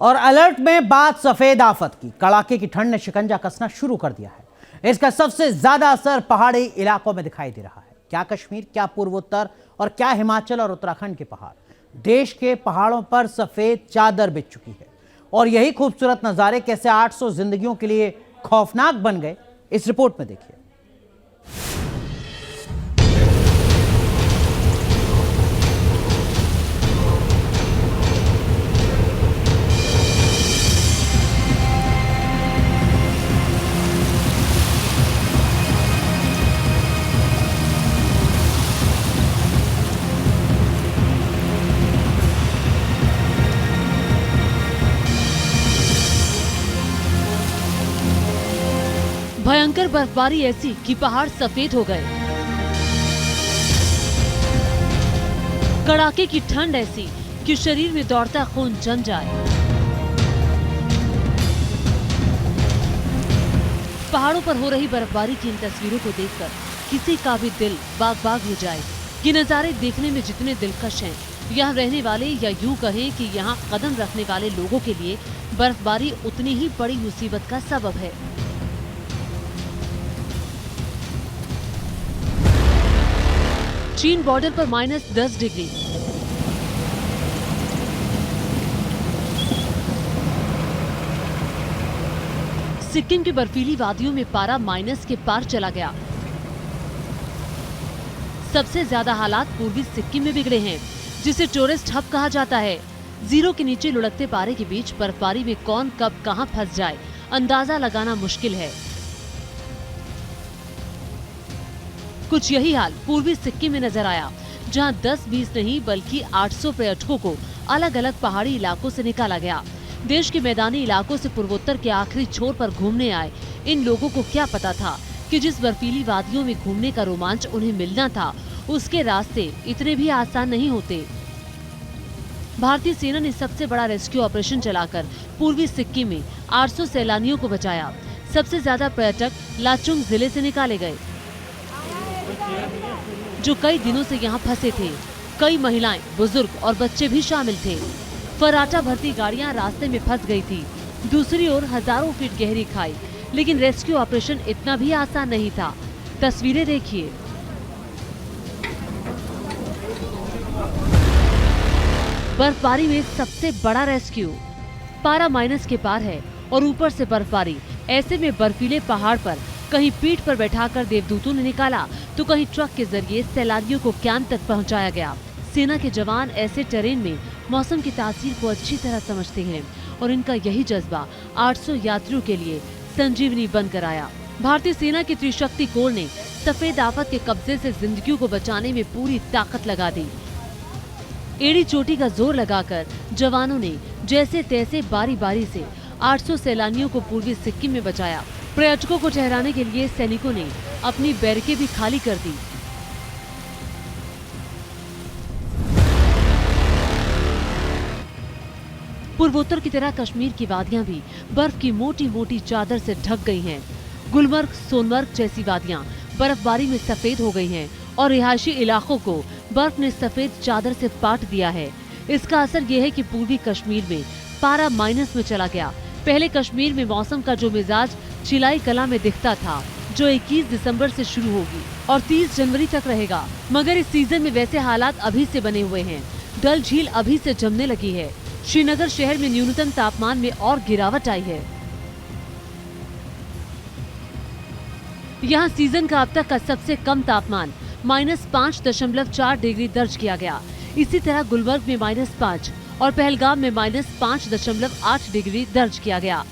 और अलर्ट में बात सफेद आफत की। कड़ाके की ठंड ने शिकंजा कसना शुरू कर दिया है। इसका सबसे ज्यादा असर पहाड़ी इलाकों में दिखाई दे रहा है। क्या कश्मीर, क्या पूर्वोत्तर और क्या हिमाचल और उत्तराखंड के पहाड़। देश के पहाड़ों पर सफेद चादर बिछ चुकी है और यही खूबसूरत नजारे कैसे 800 जिंदगियों के लिए खौफनाक बन गए, इस रिपोर्ट में देखिए। भयंकर बर्फबारी ऐसी कि पहाड़ सफेद हो गए। कड़ाके की ठंड ऐसी कि शरीर में दौड़ता खून जम जाए। पहाड़ों पर हो रही बर्फबारी की इन तस्वीरों को देखकर किसी का भी दिल बाग बाग हो जाए। ये नजारे देखने में जितने दिलकश हैं, यहाँ रहने वाले या यूं कहें कि यहाँ कदम रखने वाले लोगों के लिए बर्फबारी उतनी ही बड़ी मुसीबत का सबब है। चीन बॉर्डर पर -10 डिग्री, सिक्किम की बर्फीली वादियों में पारा माइनस के पार चला गया। सबसे ज्यादा हालात पूर्वी सिक्किम में बिगड़े हैं, जिसे टूरिस्ट हब कहा जाता है। जीरो के नीचे लुढ़कते पारे के बीच बर्फबारी में कौन कब कहां फंस जाए, अंदाजा लगाना मुश्किल है। कुछ यही हाल पूर्वी सिक्किम में नजर आया, जहां 10-20 नहीं बल्कि 800 पर्यटकों को अलग अलग पहाड़ी इलाकों से निकाला गया। देश के मैदानी इलाकों से पूर्वोत्तर के आखिरी छोर पर घूमने आए इन लोगों को क्या पता था कि जिस बर्फीली वादियों में घूमने का रोमांच उन्हें मिलना था, उसके रास्ते इतने भी आसान नहीं होते। भारतीय सेना ने सबसे बड़ा रेस्क्यू ऑपरेशन चलाकर पूर्वी सिक्किम में 800 सैलानियों को बचाया। सबसे ज्यादा पर्यटक लाचुंग जिले से निकाले गए, जो कई दिनों से यहाँ फंसे थे। कई महिलाएं, बुजुर्ग और बच्चे भी शामिल थे। फराटा भरती गाड़ियां रास्ते में फंस गई थी। दूसरी ओर हजारों फीट गहरी खाई, लेकिन रेस्क्यू ऑपरेशन इतना भी आसान नहीं था। तस्वीरें देखिए। बर्फबारी में सबसे बड़ा रेस्क्यू। पारा माइनस के पार है और ऊपर से बर्फबारी। ऐसे में बर्फीले पहाड़ पर कहीं पीठ पर बैठाकर देवदूतों ने निकाला, तो कहीं ट्रक के जरिए सैलानियों को कैंप तक पहुंचाया गया। सेना के जवान ऐसे टेरेन में मौसम की तासीर को अच्छी तरह समझते हैं और इनका यही जज्बा 800 यात्रियों के लिए संजीवनी बनकर आया। भारतीय सेना की त्रिशक्ति कोर ने सफेद आफत के कब्जे से जिंदगियों को बचाने में पूरी ताकत लगा दी। एड़ी चोटी का जोर लगाकर जवानों ने जैसे तैसे बारी बारी से 800 सैलानियों को पूर्वी सिक्किम में बचाया। पर्यटकों को ठहराने के लिए सैनिकों ने अपनी बैरकें भी खाली कर दी। पूर्वोत्तर की तरह कश्मीर की वादियां भी बर्फ की मोटी मोटी चादर से ढक गई हैं। गुलमर्ग, सोनमर्ग जैसी वादियां बर्फबारी में सफेद हो गई हैं और रिहायशी इलाकों को बर्फ ने सफेद चादर से पाट दिया है। इसका असर ये है कि पूर्वी कश्मीर में पारा माइनस में चला गया। पहले कश्मीर में मौसम का जो मिजाज चिलाई कला में दिखता था, जो 21 दिसंबर से शुरू होगी और 30 जनवरी तक रहेगा, मगर इस सीजन में वैसे हालात अभी से बने हुए हैं। डल झील अभी से जमने लगी है। श्रीनगर शहर में न्यूनतम तापमान में और गिरावट आई है। यहाँ सीजन का अब तक का सबसे कम तापमान -5.4 डिग्री दर्ज किया गया। इसी तरह गुलबर्ग में -5 और पहलगाम में -5.8 डिग्री दर्ज किया गया।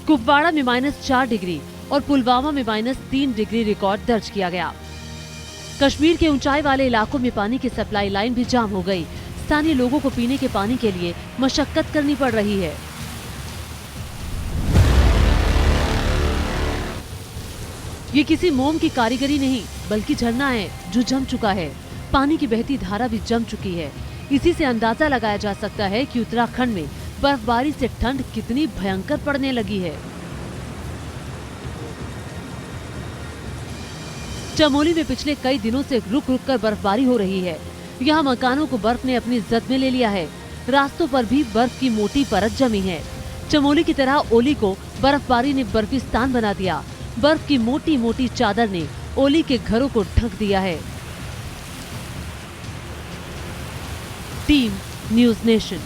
कुपवाड़ा में -4 डिग्री और पुलवामा में -3 डिग्री रिकॉर्ड दर्ज किया गया। कश्मीर के ऊंचाई वाले इलाकों में पानी की सप्लाई लाइन भी जाम हो गई। स्थानीय लोगों को पीने के पानी के लिए मशक्कत करनी पड़ रही है। ये किसी मोम की कारीगरी नहीं, बल्कि झरना है जो जम चुका है। पानी की बहती धारा भी जम चुकी है। इसी से अंदाजा लगाया जा सकता है कि उत्तराखंड में बर्फबारी से ठंड कितनी भयंकर पड़ने लगी है। चमोली में पिछले कई दिनों से रुक रुक कर बर्फबारी हो रही है। यहाँ मकानों को बर्फ ने अपनी जद में ले लिया है। रास्तों पर भी बर्फ की मोटी परत जमी है। चमोली की तरह ओली को बर्फबारी ने बर्फिस्तान बना दिया। बर्फ की मोटी मोटी चादर ने ओली के घरों को ढक दिया है। Team news nation.